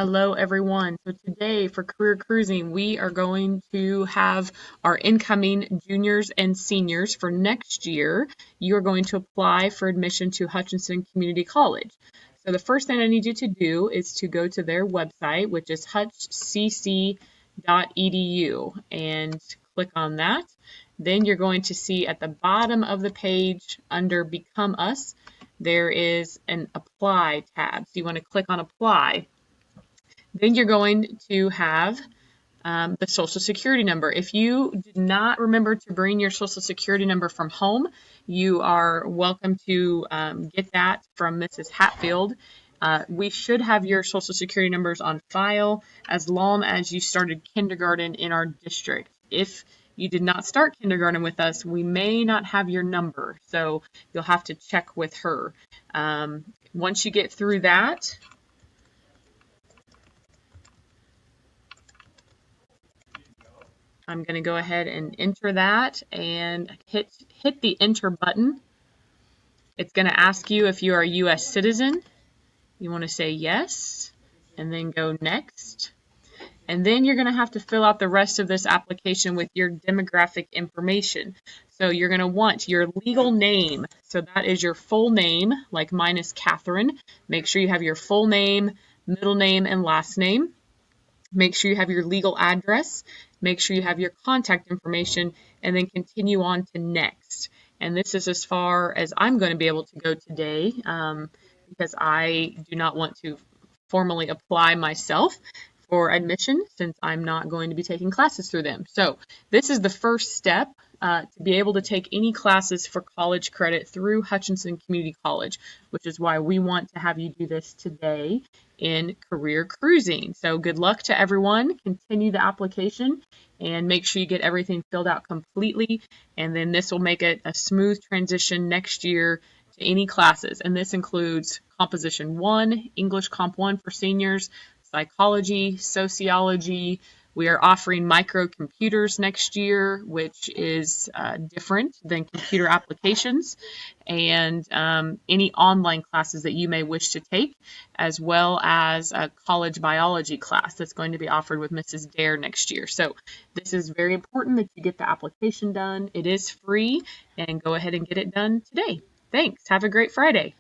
Hello, everyone. So today for Career Cruising, we are going to have our incoming juniors and seniors for next year. You are going to apply for admission to Hutchinson Community College. So the first thing I need you to do is to go to their website, which is hutchcc.edu, and click on that. Then you're going to see at the bottom of the page under Become Us, there is an Apply tab. So you want to click on Apply. Then you're going to have the Social Security number. If you did not remember to bring your Social Security number from home, you are welcome to get that from Mrs. Hatfield. We should have your Social Security numbers on file as long as you started kindergarten in our district. If you did not start kindergarten with us, we may not have your number, so you'll have to check with her. Once you get through that, I'm going to go ahead and enter that and hit the enter button. It's going to ask you if you are a U.S. citizen. You want to say yes and then go next. And then you're going to have to fill out the rest of this application with your demographic information. So you're going to want your legal name. So that is your full name, like mine is Catherine. Make sure you have your full name, middle name, and last name. Make sure you have your legal address, make sure you have your contact information, and then continue on to next. And this is as far as I'm going to be able to go today because I do not want to formally apply myself for admission since I'm not going to be taking classes through them. So this is the first step to be able to take any classes for college credit through Hutchinson Community College, which is why we want to have you do this today in Career Cruising. So good luck to everyone. Continue the application and make sure you get everything filled out completely. And then this will make it a smooth transition next year to any classes. And this includes Composition 1, English Comp 1 for seniors, psychology, sociology. We are offering microcomputers next year, which is different than computer applications, and any online classes that you may wish to take, as well as a college biology class that's going to be offered with Mrs. Dare next year. So this is very important that you get the application done. It is free, and go ahead and get it done today. Thanks. Have a great Friday.